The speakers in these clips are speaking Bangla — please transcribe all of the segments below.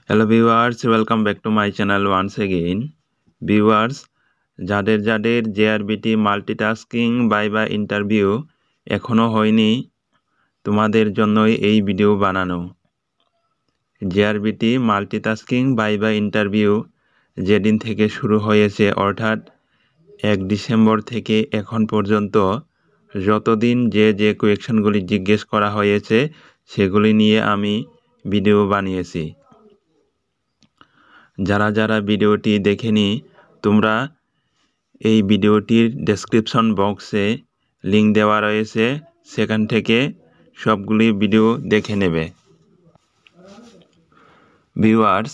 Hello viewers, welcome back to my channel once again. Viewers, যাদের জেআরবিটি মাল্টিটাস্কিং ভাইভা ইন্টারভিউ এখনও হয়নি, তোমাদের জন্যই এই ভিডিও বানানো। জেআরবিটি মাল্টিটাস্কিং ভাইভা ইন্টারভিউ যেদিন থেকে শুরু হয়েছে, অর্থাৎ 1 ডিসেম্বর থেকে এখন পর্যন্ত যতদিন যে কোয়েশ্চনগুলি জিজ্ঞেস করা হয়েছে সেগুলি নিয়ে আমি ভিডিও বানিয়েছি। যারা ভিডিওটি দেখেনি, তোমরা এই ভিডিওটির ডেসক্রিপশন বক্সে লিংক দেওয়া রয়েছে, সেখান থেকে সবগুলি ভিডিও দেখে নেবে। ভিউয়ার্স,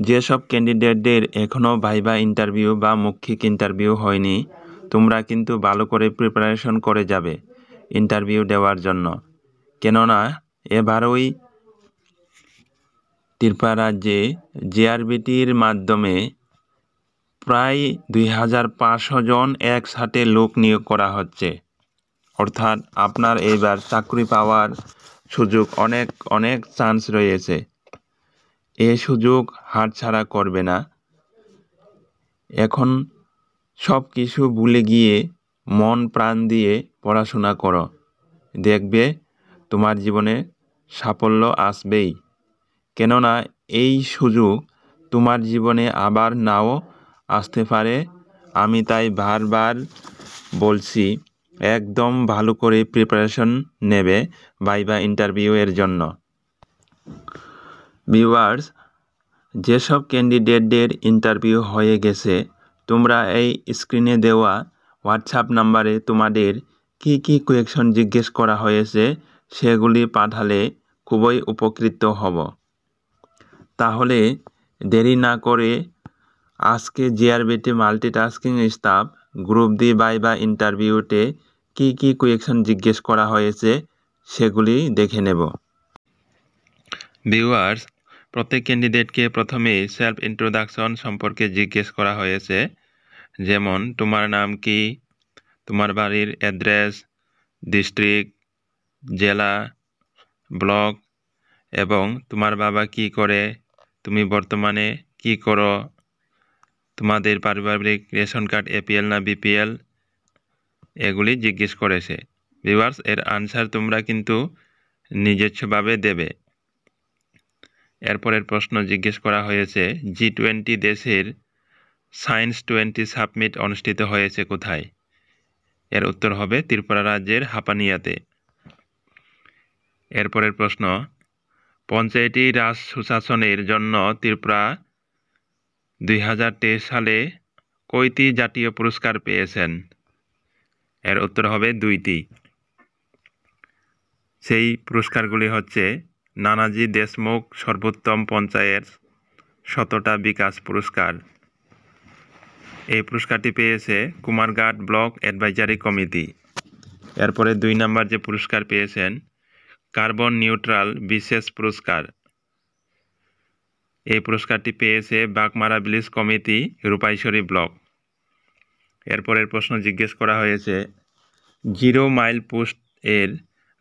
যেসব ক্যান্ডিডেটদের এখনও ভাইভা ইন্টারভিউ বা মৌখিক ইন্টারভিউ হয়নি, তোমরা কিন্তু ভালো করে প্রিপারেশন করে যাবে ইন্টারভিউ দেওয়ার জন্য। কেননা এবারই ত্রিপুরা রাজ্যে জেআরবিটির মাধ্যমে প্রায় 2500 জন একসাথে লোক নিয়োগ করা হচ্ছে। অর্থাৎ আপনার এবার চাকরি পাওয়ার সুযোগ অনেক চান্স রয়েছে। এই সুযোগ হাতছাড়া করবে না। এখন সব কিছু ভুলে গিয়ে মন প্রাণ দিয়ে পড়াশোনা করো, দেখবে তোমার জীবনে সাফল্য আসবেই। কেননা এই সুযোগ তোমার জীবনে আবার নাও আসতে পারে। আমি তাই বারবার বলছি, একদম ভালো করে প্রিপারেশন নেবে ভাইভা ইন্টারভিউ এর জন্য। ভিউয়ার্স, যেসব ক্যান্ডিডেটদের ইন্টারভিউ হয়ে গেছে, তোমরা এই স্ক্রিনে দেওয়া হোয়াটসঅ্যাপ নাম্বারে তোমাদের কি কোয়েশ্চন জিজ্ঞেস করা হয়েছে সেগুলি পাঠালে খুবই উপকৃত হব। তাহলে দেরি না করে আজকে JRBT multitasking staff group D viva ইন্টারভিউতে কি কোয়েশ্চন জিজ্ঞেস করা হয়েছে সেগুলি দেখে নেব। ভিউয়ার্স, প্রত্যেক ক্যান্ডিডেটকে প্রথমেই সেলফ ইন্ট্রোডাকশন সম্পর্কে জিজ্ঞেস করা হয়েছে। যেমন তোমার নাম কি, তোমার বাড়ির অ্যাড্রেস, ডিস্ট্রিক্ট, জেলা, ব্লক এবং তোমার বাবা কি করে, তুমি বর্তমানে কি করো, তোমাদের পারিবারিক রেশন কার্ড এপিএল না বিপিএল, এগুলি জিজ্ঞেস করেছে। ভিউয়ার্স, এর আনসার তোমরা কিন্তু নিজস্বভাবে দেবে। এরপরের প্রশ্ন জিজ্ঞেস করা হয়েছে, G20 দেশের সায়েন্স 20 সাবমিট অনুষ্ঠিত হয়েছে কোথায়? এর উত্তর হবে ত্রিপুরা রাজ্যের হাপানিয়াতে। এরপরের প্রশ্ন, পঞ্চায়েতি রাজ সুশাসনের জন্য ত্রিপুরা 2023 সালে কয়টি জাতীয় পুরস্কার পেয়েছেন? এর উত্তর হবে 2টি। সেই পুরস্কারগুলি হচ্ছে নানাজি দেশমুখ সর্বোত্তম পঞ্চায়েত শতটা বিকাশ পুরস্কার। এই পুরস্কারটি পেয়েছে কুমারঘাট ব্লক অ্যাডভাইজারি কমিটি। এরপরে 2 নম্বর যে পুরস্কার পেয়েছেন, কার্বন নিউট্রাল বিশেষ পুরস্কার। এই পুরস্কারটি পেয়েছে Bagmara village committee, Rupaichhari block. এরপরের প্রশ্ন জিজ্ঞেস করা হয়েছে, 0 মাইল পোস্ট এর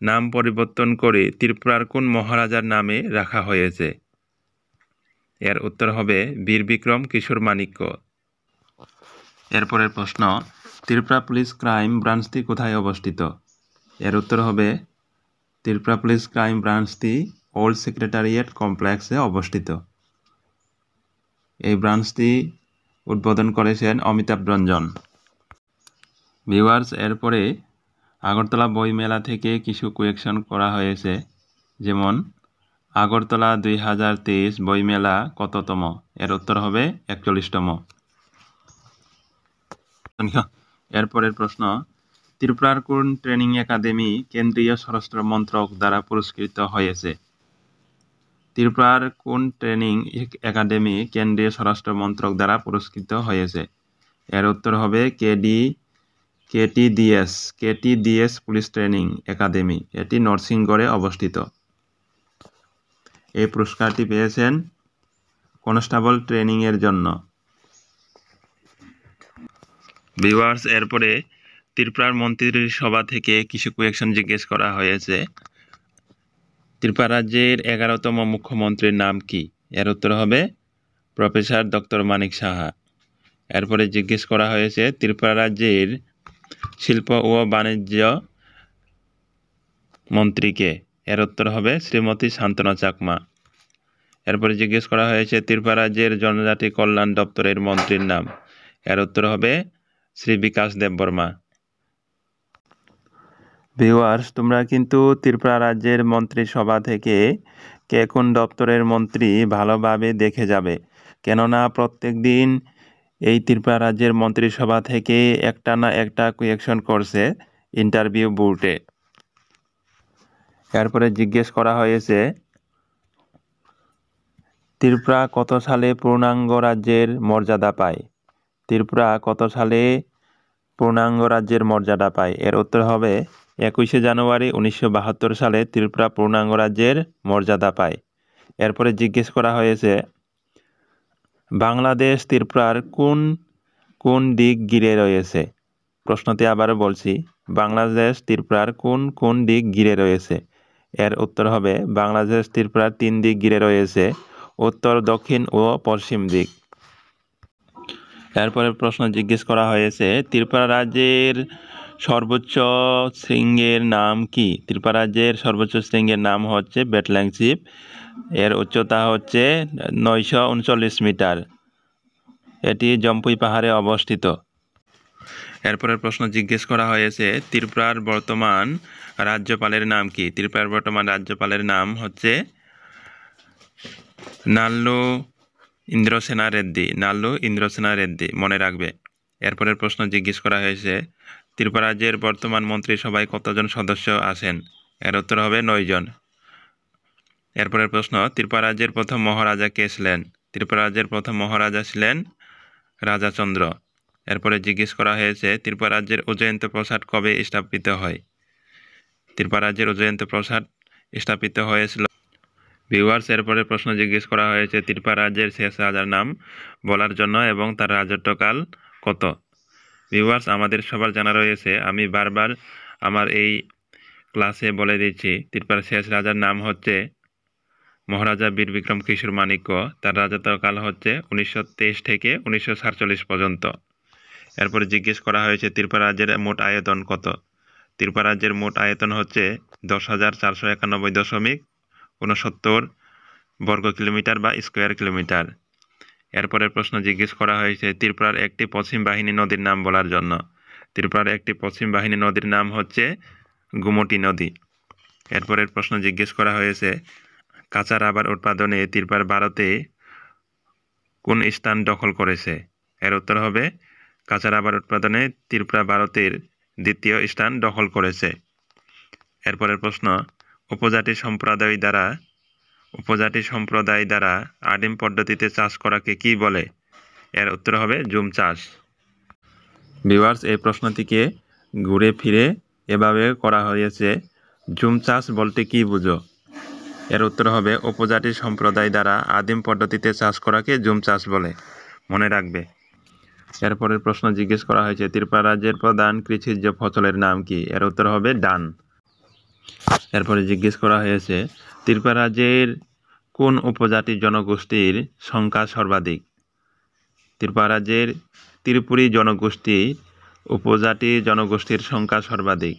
নাম পরিবর্তন করে ত্রিপুরার কোন মহারাজার নামে রাখা হয়েছে? এর উত্তর হবে বীর বিক্রম কিশোর মাণিক্য। এরপরের প্রশ্ন, ত্রিপুরা পুলিশ ক্রাইম ব্রাঞ্চটি কোথায় অবস্থিত? এর উত্তর হবে ত্রিপুরা পুলিশ ক্রাইম ব্রাঞ্চটি ওল্ড সেক্রেটারিয়েট কমপ্লেক্সে অবস্থিত। এই ব্রাঞ্চটি উদ্বোধন করেছেন অমিতাভ রঞ্জন। ভিউয়ার্স, এরপরে আগরতলা বইমেলা থেকে কিছু কোয়েশ্চন করা হয়েছে। যেমন আগরতলা 2023 বইমেলা কততম? এর উত্তর হবে 41তম। এরপরের প্রশ্ন, ত্রিপুরার কোন ট্রেনিং একাডেমি কেন্দ্রীয় স্বরাষ্ট্র মন্ত্রক দ্বারা পুরস্কৃত হয়েছে? ত্রিপুরার কোন ট্রেনিং একাডেমি কেন্দ্রীয় স্বরাষ্ট্র মন্ত্রক দ্বারা পুরস্কৃত হয়েছে? এর উত্তর হবে কেটিডিএস পুলিশ ট্রেনিং একাডেমি। এটি নরসিংগড়ে অবস্থিত। এই পুরস্কারটি পেয়েছেন কনস্টেবল ট্রেনিং এর জন্য। ভিউয়ার্স, এরপরে ত্রিপুরার মন্ত্রিসভা থেকে কিছু কোয়েশ্চন জিজ্ঞেস করা হয়েছে। ত্রিপুরা রাজ্যের 11তম মুখ্যমন্ত্রীর নাম কি? এর উত্তর হবে প্রফেসর ডক্টর মানিক সাহা। এরপরে জিজ্ঞেস করা হয়েছে ত্রিপুরা রাজ্যের শিল্প ও বাণিজ্য মন্ত্রীকে। এর উত্তর হবে শ্রীমতী শান্তনা চাকমা। এরপরে জিজ্ঞেস করা হয়েছে ত্রিপুরা রাজ্যের জনজাতি কল্যাণ দপ্তরের মন্ত্রীর নাম। এর উত্তর হবে শ্রী বিকাশ দেববর্মা। ভিউয়ার্স, তোমরা কিন্তু ত্রিপুরা রাজ্যের মন্ত্রিসভা থেকে কে কোন দপ্তরের মন্ত্রী ভালোভাবে দেখে যাবে, কেননা প্রত্যেক দিন এই ত্রিপুরা রাজ্যের মন্ত্রিসভা থেকে একটা না একটা কোয়েকশন করছে ইন্টারভিউ বোর্ডে। এরপরে জিজ্ঞেস করা হয়েছে ত্রিপুরা কত সালে পূর্ণাঙ্গ রাজ্যের মর্যাদা পায়? ত্রিপুরা কত সালে পূর্ণাঙ্গ রাজ্যের মর্যাদা পায়? এর উত্তর হবে 21শে জানুয়ারি 1972 সালে ত্রিপুরা পূর্ণাঙ্গ রাজ্যের মর্যাদা পায়। এরপরে জিজ্ঞেস করা হয়েছে বাংলাদেশ ত্রিপুরার কোন কোন দিক ঘিরে রয়েছে? প্রশ্নটি আবারও বলছি, বাংলাদেশ ত্রিপুরার কোন কোন দিক ঘিরে রয়েছে? এর উত্তর হবে বাংলাদেশ ত্রিপুরার 3 দিক ঘিরে রয়েছে, উত্তর, দক্ষিণ ও পশ্চিম দিক। এরপরে প্রশ্ন জিজ্ঞেস করা হয়েছে ত্রিপুরা রাজ্যের সর্বোচ্চ শৃঙ্গের নাম কি? ত্রিপুরা রাজ্যের সর্বোচ্চ শৃঙ্গের নাম হচ্ছে বেটল্যাংচিপ। এর উচ্চতা হচ্ছে 939 মিটার। এটি জম্পুই পাহাড়ে অবস্থিত। এরপরের প্রশ্ন জিজ্ঞেস করা হয়েছে ত্রিপুরার বর্তমান রাজ্যপালের নাম কি? ত্রিপুরার বর্তমান রাজ্যপালের নাম হচ্ছে নাল্লু ইন্দ্রসেনা রেড্ডি। নাল্লু ইন্দ্রসেনা রেড্ডি, মনে রাখবে। এরপরের প্রশ্ন জিজ্ঞেস করা হয়েছে ত্রিপুরা রাজ্যের বর্তমান মন্ত্রিসভায় কতজন সদস্য আছেন? এর উত্তর হবে 9 জন। এরপরের প্রশ্ন ত্রিপুরা রাজ্যের প্রথম মহারাজা কে ছিলেন? ত্রিপুরা রাজ্যের প্রথম মহারাজা ছিলেন রাজা চন্দ্র। এরপরে জিজ্ঞেস করা হয়েছে ত্রিপুরা রাজ্যের উজ্জয়ন্ত প্রাসাদ কবে স্থাপিত হয়? ত্রিপুরা রাজ্যের উজ্জয়ন্ত প্রাসাদ স্থাপিত হয়েছিল। ভিউয়ার্স, এরপরে প্রশ্ন জিজ্ঞেস করা হয়েছে ত্রিপুরা রাজ্যের শেষ রাজার নাম বলার জন্য এবং তার রাজত্বকাল কত? ভিউয়ার্স, আমাদের সবার জানা রয়েছে, আমি বারবার আমার এই ক্লাসে বলে দিচ্ছি, ত্রিপুরার শেষ রাজার নাম হচ্ছে মহারাজা বীর বিক্রম কিশোর মাণিক্য। তার রাজত্বকাল হচ্ছে 1923 থেকে 1947 পর্যন্ত। এরপরে জিজ্ঞেস করা হয়েছে ত্রিপুরা রাজ্যের মোট আয়তন কত? ত্রিপুরা রাজ্যের মোট আয়তন হচ্ছে 10,491.69 বর্গ কিলোমিটার বা স্কোয়ার কিলোমিটার। এরপরের প্রশ্ন জিজ্ঞেস করা হয়েছে ত্রিপুরার একটি পশ্চিম বাহিনী নদীর নাম বলার জন্য। ত্রিপুরার একটি পশ্চিম বাহিনী নদীর নাম হচ্ছে গোমতী নদী। এরপরের প্রশ্ন জিজ্ঞেস করা হয়েছে কাঁচা রাবার উৎপাদনে ত্রিপুরা ভারতে কোন স্থান দখল করেছে? এর উত্তর হবে কাঁচা রাবার উৎপাদনে ত্রিপুরা ভারতের 2য় স্থান দখল করেছে। এরপরের প্রশ্ন উপজাতি সম্প্রদায় দ্বারা আদিম পদ্ধতিতে চাষ করাকে কি বলে? এর উত্তর হবে জুম চাষ। ভিউয়ার্স, এই প্রশ্নটিকে ঘুরে ফিরে এভাবে করা হয়েছে, জুম চাষ বলতে কি বুঝো? এর উত্তর হবে উপজাতি সম্প্রদায় দ্বারা আদিম পদ্ধতিতে চাষ করাকে জুম চাষ বলে, মনে রাখবে। এরপরের প্রশ্ন জিজ্ঞেস করা হয়েছে ত্রিপুরা রাজ্যের প্রধান কৃষিজ ফসলের নাম কি? এর উত্তর হবে ধান। এরপরে জিজ্ঞেস করা হয়েছে ত্রিপুরা রাজ্যের কোন উপজাতি জনগোষ্ঠীর সংখ্যা সর্বাধিক? ত্রিপুরা রাজ্যের ত্রিপুরী উপজাতি জনগোষ্ঠীর সংখ্যা সর্বাধিক।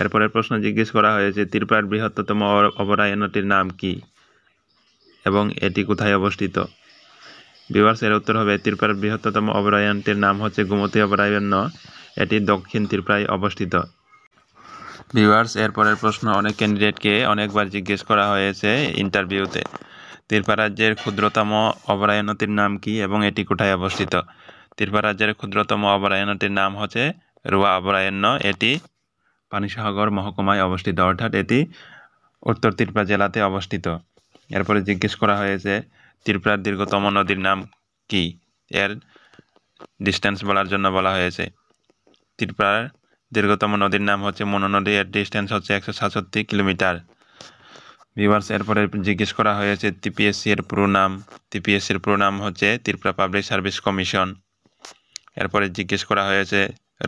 এরপরের প্রশ্ন জিজ্ঞেস করা হয়েছে ত্রিপুরার বৃহত্তম অভয়ারণ্যটির নাম কি এবং এটি কোথায় অবস্থিত? ভিউয়ার্স, এর উত্তর হবে ত্রিপুরার বৃহত্তম অভয়ারণ্যটির নাম হচ্ছে গোমতী অভয়ারণ্য। এটি দক্ষিণ ত্রিপুরায় অবস্থিত। ভিউয়ার্স, এরপরের প্রশ্ন অনেক ক্যান্ডিডেটকে অনেকবার জিজ্ঞেস করা হয়েছে ইন্টারভিউতে। ত্রিপুরা রাজ্যের ক্ষুদ্রতম অভয়ারণ্যটির নাম কি এবং এটি কোথায় অবস্থিত? ত্রিপুরা রাজ্যের ক্ষুদ্রতম অভয়ারণ্যটির নাম হচ্ছে রুয়া অভয়ারণ্য। এটি পানিসাগর মহকুমায় অবস্থিত, অর্থাৎ এটি উত্তর ত্রিপুরা জেলাতে অবস্থিত। এরপরে জিজ্ঞেস করা হয়েছে ত্রিপুরার দীর্ঘতম নদীর নাম কি? এর ডিস্টেন্স বলার জন্য বলা হয়েছে। ত্রিপুরার দীর্ঘতম নদীর নাম হচ্ছে মনু নদী। এর ডিস্টেন্স হচ্ছে 167 কিলোমিটার। ভিউয়ার্স, এরপরে জিজ্ঞেস করা হয়েছে টিপিএসসি এর পুরো নাম। টিপিএসসি এর পুরো নাম হচ্ছে ত্রিপুরা পাবলিক সার্ভিস কমিশন। এরপরে জিজ্ঞেস করা হয়েছে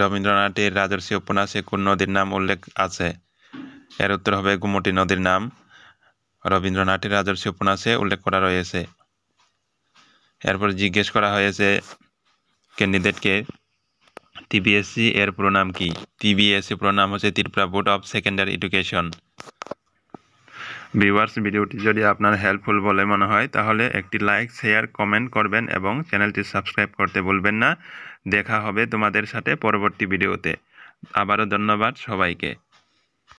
রবীন্দ্রনাথের রাজর্ষি উপন্যাসে কোন নদীর নাম উল্লেখ আছে? এর উত্তর হবে গোমতী নদীর নাম রবীন্দ্রনাথের আদর্শ উপন্যাসে উল্লেখ করা রয়েছে। এরপর জিজ্ঞেস করা হয়েছে ক্যান্ডিডেটকে টিবিএসসি এর পুরো নাম কি। টিবিএসসি পুরো নাম হচ্ছে Tripura board of secondary education. Viewers, ভিডিওটি যদি আপনার হেল্পফুল বলে মনে হয় তাহলে একটি লাইক, শেয়ার, কমেন্ট করবেন এবং চ্যানেলটি সাবস্ক্রাইব করতে ভুলবেন না। দেখা হবে তোমাদের সাথে পরবর্তী ভিডিওতে। আবারও ধন্যবাদ সবাইকে।